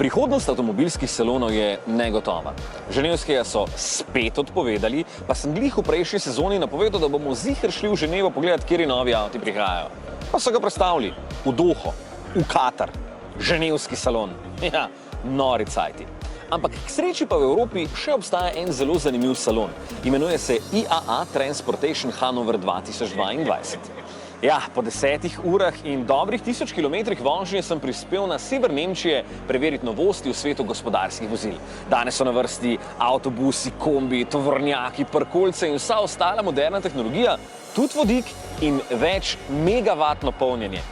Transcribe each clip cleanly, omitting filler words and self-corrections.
Prihodnost avtomobilskih salonov je negotova. Ženevskega so spet odpovedali, pa sem glih v prejšnji sezoni napovedal, da bomo ziher šli v Ženevo pogledati, kateri novi avti prihajajo. Pa so ga prestavili v Doho, v Katar, Ženevski salon. Ja, nori cajti. Ampak k sreči pa v Evropi še obstaja en zelo zanimiv salon. Imenuje se IAA Transportation Hannover 2022. Ja, po 10 urah in dobrih 1000 kilometrih vožnje sem prispel na sever Nemčije preveriti novosti v svetu gospodarskih vozil. Danes so na vrsti avtobusi, kombi, tovornjaki, parkolce in vsa ostala moderna tehnologija, tudi vodik in več megavatno polnjenje.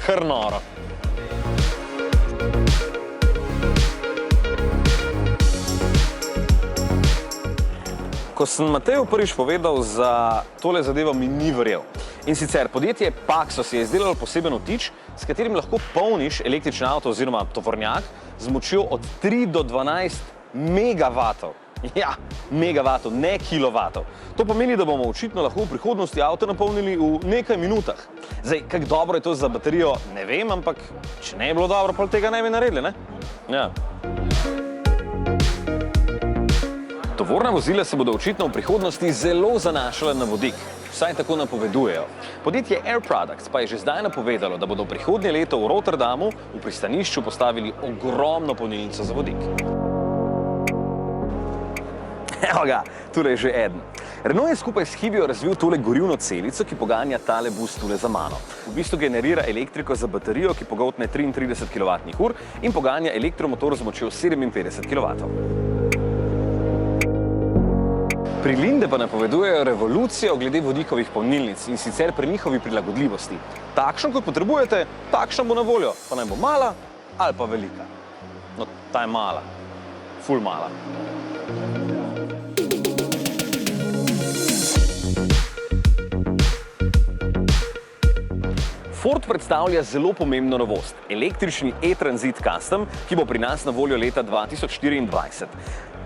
Kar noro. Ko sem Mateju prvič povedal za tole zadevo, mi ni verjel. In sicer podjetje Paxos je izdelalo poseben vtič, s katerim lahko polniš električni avto oziroma tovornjak z močjo od 3 do 12 megavatov. Ja, megavatov, ne kilovatov. To pomeni, da bomo očitno lahko v prihodnosti avto napolnili v nekaj minutah. Zdaj, kako dobro je to za baterijo, ne vem, ampak če ne je bilo dobro, pol tega ne bi naredili, ne? Ja. Tovorna vozila se bodo očitno v prihodnosti zelo zanašala na vodik. Vsaj tako napovedujejo. Podjetje Air Products pa je že zdaj napovedalo, da bodo prihodnje leto v Rotterdamu v pristanišču postavili ogromno polnilnico za vodik. Evo ga, tule je že eden. Renault je skupaj s Hibio razvil tole gorivno celico, ki poganja tale bus tule za mano. V bistvu generira elektriko za baterijo, ki pogoltne 33 kWh in poganja elektromotor z močjo 57 kW. Pri Linde pa napovedujejo revolucijo glede vodikovih polnilnic in sicer pri njihovi prilagodljivosti. Takšno, kot potrebujete, takšna bo na voljo, pa naj bo mala ali pa velika. No, ta je mala. Ful mala. Ford predstavlja zelo pomembno novost, električni e-Transit Custom, ki bo pri nas na voljo leta 2024.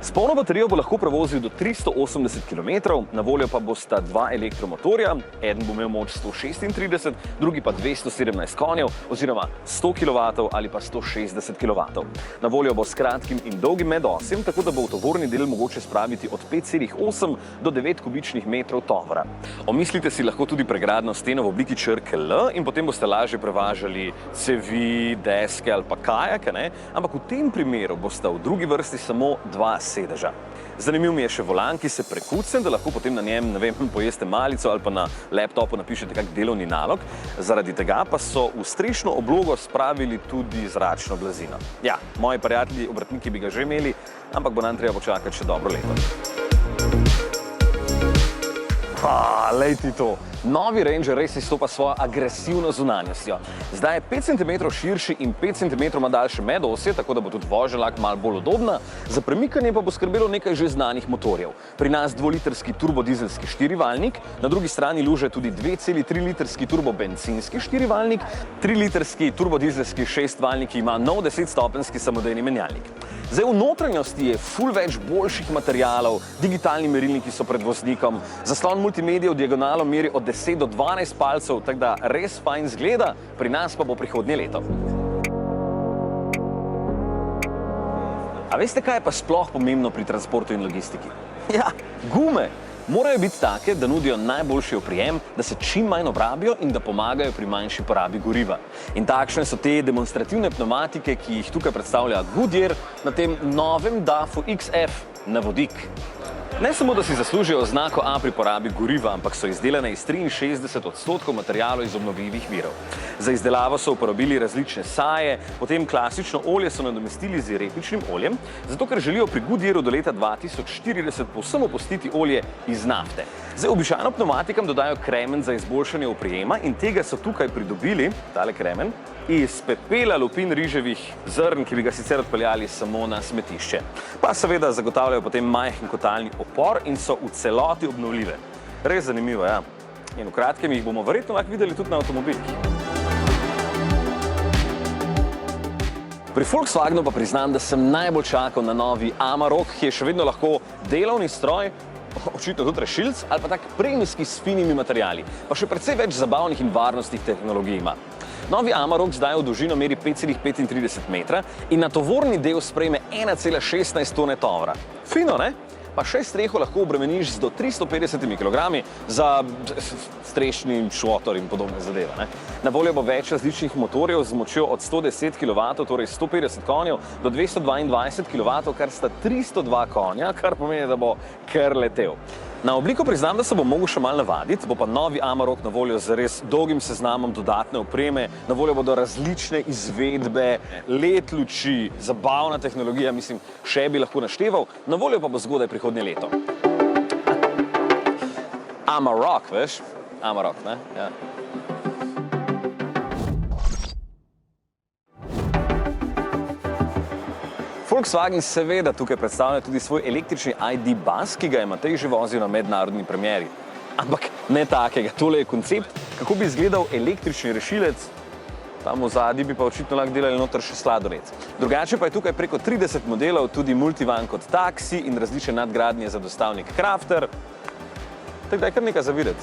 S polno baterijo bo lahko prevozil do 380 km, na voljo pa bosta dva elektromotorja, eden bo imel moč 136, drugi pa 217 konjev oziroma 100 kW ali pa 160 kW. Na voljo bo s kratkim in dolgim medosjem, tako da bo v tovorni del mogoče spraviti od 5,8 do 9 kubičnih metrov tovora. Omislite si lahko tudi pregradno steno v obliki črke L in potem boste lažje prevažali cevi, deske ali pa kajake, ne? Ampak v tem primeru bosta v drugi vrsti samo dva sedeža. Zanimiv mi je še volan, ki se prekucne, da lahko potem na njem, ne vem, pojeste malico ali pa na laptopu napišete kak delovni nalog. Zaradi tega pa so v strešno oblogo spravili tudi zračno blazino. Ja, moji prijatelji obrtniki bi ga že imeli, ampak bo nam treba počakati še dobro leto. Lej ti to. Novi Ranger res izstopa svojo agresivno zunanjostjo. Zdaj je 5 cm širši in 5 cm daljše medosje, tako da bo tudi vožnja lahko malo bolj udobna. Za premikanje pa bo skrbelo nekaj že znanih motorjev. Pri nas 2-litrski turbodizelski 4-valjnik, na drugi strani luže tudi 2,3-litrski turbobencinski 4-valjnik, 3-litrski turbodizelski 6-valjnik, ki ima nov 10-stopenjski samodejni menjalnik. Zdaj, v notranjosti je ful več boljših materialov, digitalni merilniki so pred voznikom, zaslon multimedije v diagonalo meri od 10 do 12 palcev, tako da res fajn zgleda, pri nas pa bo prihodnje leto. A veste, kaj je pa sploh pomembno pri transportu in logistiki? Ja, gume! Morajo biti take, da nudijo najboljši oprijem, da se čim manj obrabijo in da pomagajo pri manjši porabi goriva. In takšne so te demonstrativne pneumatike, ki jih tukaj predstavlja Goodyear na tem novem DAF-u XF na vodik. Ne samo, da si zaslužijo oznako A pri porabi goriva, ampak so izdelane iz 63% materialov iz obnovljivih virov. Za izdelavo so uporabili različne saje, potem klasično olje so nadomestili z repičnim oljem, zato ker želijo pri Goodyearu do leta 2040 povsem opustiti olje iz nafte. Zdaj, običajno pneumatikam dodajo kremen za izboljšanje oprijema in tega so tukaj pridobili, tale kremen, iz pepela lupin riževih zrn, ki bi ga sicer odpeljali samo na smetišče. Pa seveda zagotavljajo potem majhen kotalni opor in so v celoti obnovljive. Res zanimivo, ja. In v kratkem jih bomo verjetno lahko videli tudi na avtomobilih. Pri Volkswagenu pa priznam, da sem najbolj čakal na novi Amarok, ki je še vedno lahko delovni stroj, očitno tudi rešilc, ali pa tak premijski s finimi materiali, pa še precej več zabavnih in varnostnih tehnologij ima. Novi Amarok zdaj v dolžino meri 5,35 metra in na tovorni del sprejme 1,16 tone tovora. Fino, ne? Pa še streho lahko obremeniš z do 350 kg za strešni šotor in podobne zadeve. Ne? Na voljo bo več različnih motorjev z močjo od 110 kW, torej 150 konjev, do 222 kW, kar sta 302 konja, kar pomeni, da bo kar letel. Na obliko priznam, da se bo mogel še malo navaditi, bo pa novi Amarok na voljo z res dolgim seznamom dodatne opreme, na voljo bodo različne izvedbe, LED luči, zabavna tehnologija, mislim, še bi lahko našteval, na voljo pa bo zgodaj prihodnje leto. Amarok, veš? Amarok, ne? Ja. Volkswagen seveda tukaj predstavlja tudi svoj električni ID. Buzz, ki ga je Matej že vozil na mednarodni premieri. Ampak ne takega, tole je koncept, kako bi izgledal električni rešilec, tam v zadnji bi pa očitno lahko delali noter še sladoled. Drugače pa je tukaj preko 30 modelov, tudi multivan kot taksi in različne nadgradnje za dostavnik Crafter. Tako da je kar nekaj za videti.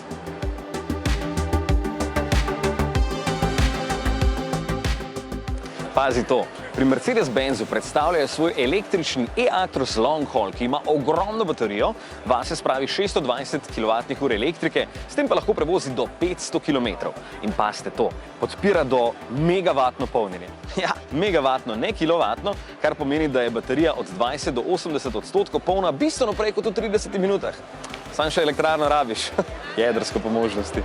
Pazi to. Pri Mercedes-Benzu predstavljajo svoj električni e-Actros Long Haul, ki ima ogromno baterijo, vase spravi 620 kWh elektrike, s tem pa lahko prevozi do 500 km. In pazite to, podpira do megavatno polnjenje. Ja, megavatno, ne kilovatno, kar pomeni, da je baterija od 20 do 80% polna bistveno prej kot v 30 minutah. Sam še elektrarno rabiš, jedrsko po možnosti.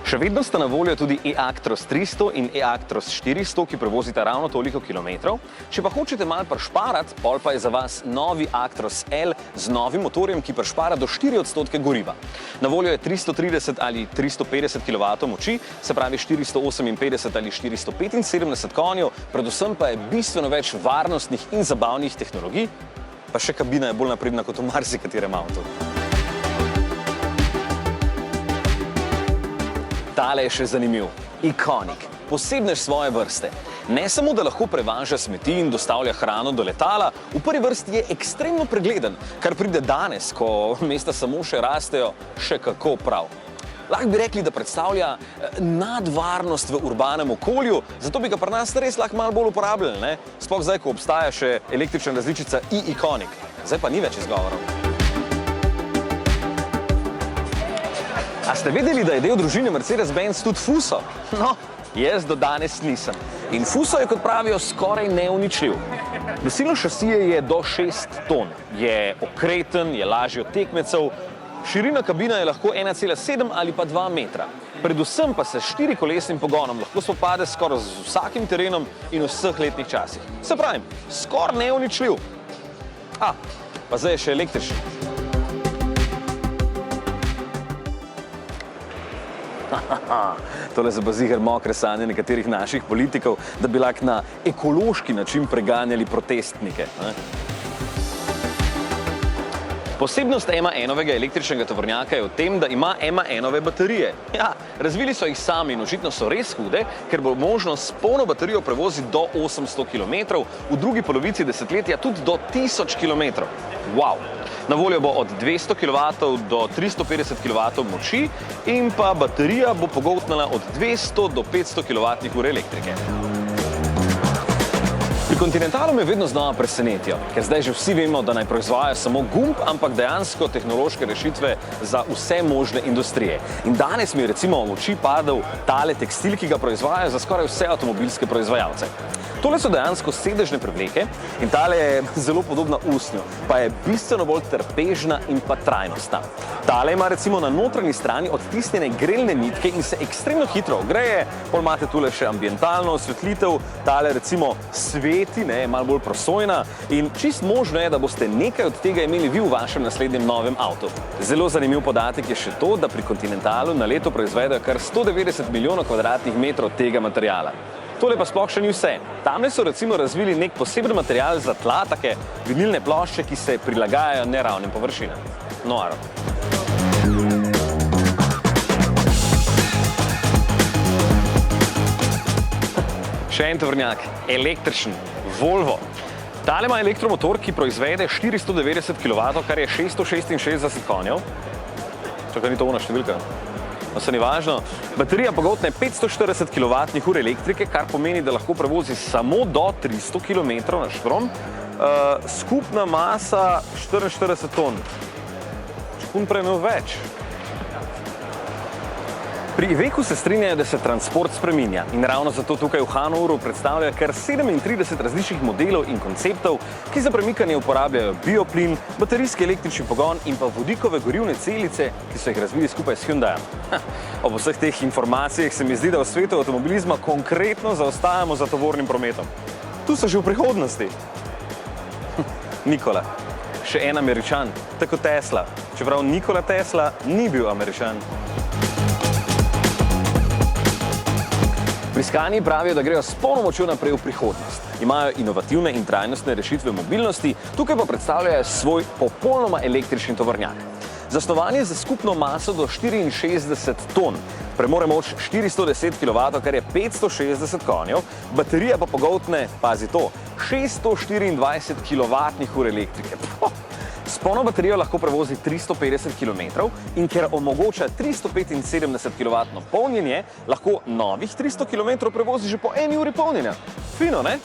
Še vedno sta na voljo tudi e-Actros 300 in e-Actros 400, ki prevozita ravno toliko kilometrov. Če pa hočete malo prešparati, pol pa je za vas novi Actros L z novim motorjem, ki prešpara do 4% goriva. Na voljo je 330 ali 350 kW moči, se pravi 458 ali 475 konjev, predvsem pa je bistveno več varnostnih in zabavnih tehnologij, pa še kabina je bolj napredna kot v marsikaterem avtu. Tale je še zanimiv. Iconic. Posebnež svoje vrste. Ne samo, da lahko prevaža smeti in dostavlja hrano do letala, v prvi vrsti je ekstremno pregleden, kar pride danes, ko mesta samo še rastejo, še kako prav. Lahko bi rekli, da predstavlja nadvarnost v urbanem okolju, zato bi ga pri nas res lahko malo bolj uporabljali, ne? Sploh zdaj, ko obstaja še električna različica e-Iconic. Zdaj pa ni več izgovorov. A ste vedeli, da je del družine Mercedes-Benz tudi Fuso? No, jaz do danes nisem. In Fuso je, kot pravijo, skoraj neuničljiv. Nosilno šasije je do 6 ton. Je okreten, je lažji od tekmecev, širina kabina je lahko 1,7 ali pa 2 metra. Predvsem pa se s štirikolesnim pogonom lahko spopade skoraj z vsakim terenom in v vseh letnih časih. Se pravim, skoraj neuničljiv. Pa zdaj je še električni. Tole so pa ziher mokre sanje nekaterih naših politikov, da bi lahko na ekološki način preganjali protestnike. Posebnost MAN-ovega električnega tovornjaka je v tem, da ima MAN-ove baterije. Ja, razvili so jih sami in očitno so res hude, ker bo možno s polno baterijo prevoziti do 800 km, v drugi polovici desetletja tudi do 1000 km. Wow! Na voljo bo od 200 kW do 350 kW moči in pa baterija bo pogoltnila od 200 do 500 kWh elektrike. Pri Continentalu me vedno znova presenetijo, ker zdaj že vsi vemo, da naj proizvajajo samo gumb, ampak dejansko tehnološke rešitve za vse možne industrije. In danes mi je recimo v oči padel tale tekstil, ki ga proizvajajo za skoraj vse avtomobilske proizvajalce. Tole so dejansko sedežne prevleke in tale je zelo podobna usnju, pa je bistveno bolj trpežna in pa trajnostna. Tale ima recimo na notranji strani odtisnjene grelne nitke in se ekstremno hitro ogreje, pol imate tule še ambientalno osvetlitev, tale recimo sveti, malo bolj prosojna in čist možno je, da boste nekaj od tega imeli vi v vašem naslednjem novem avtu. Zelo zanimiv podatek je še to, da pri Continentalu na leto proizvedejo kar 190 milijonov kvadratnih metrov tega materiala. Tole pa sploh še ni vse. Tamle so recimo razvili nek poseben material za tla, take vinilne plošče, ki se prilagajajo neravnim površinam. Noro. Še en tovornjak, električen, Volvo. Tale ima elektromotor, ki proizvede 490 kW, kar je 666 konjev. Čakaj, ni to ona številka? No, se ni važno. Baterija pogotne 540 kWh elektrike, kar pomeni, da lahko prevozi samo do 300 km na štrom. Skupna masa 44 ton. Če kun prej imel več. Pri Ivecu se strinjajo, da se transport spreminja in ravno zato tukaj v Hannoveru predstavljajo kar 37 različnih modelov in konceptov, ki za premikanje uporabljajo bioplin, baterijski električni pogon in pa vodikove gorivne celice, ki so jih razvili skupaj s Hyundaiem. Ob vseh teh informacijah se mi zdi, da v svetu avtomobilizma konkretno zaostajamo za tovornim prometom. Tu so že v prihodnosti. Nikola, še en Američan, tako Tesla, čeprav Nikola Tesla ni bil Američan. Iskani pravijo, da grejo s polno močjo naprej v prihodnost. Imajo inovativne in trajnostne rešitve mobilnosti, tukaj pa predstavljajo svoj popolnoma električni tovornjak. Zasnovan je za skupno maso do 64 ton, premore moč 410 kW, kar je 560 konjev, baterija pa pogoltne, pazi to, 624 kWh elektrike. S polno baterijo lahko prevozi 350 km in ker omogoča 375 kW polnjenje, lahko novih 300 km prevozi že po 1 uri polnjenja. Fino, ne?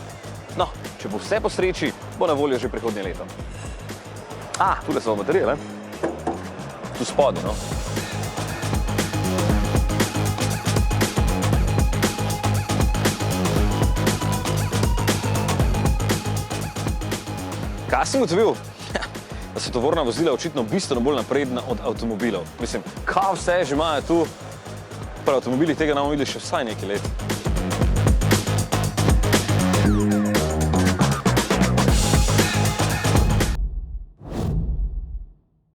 No, če bo vse po sreči, bo na voljo že prihodnje leto. Tule so baterije, ne? Tu spodaj, no. Kaj sem ugotovil? Da so tovorna vozila očitno bistveno bolj napredna od avtomobilov. Mislim, kaj vse že imajo tu, pri avtomobilih tega ne bomo videli še vsaj nekaj let.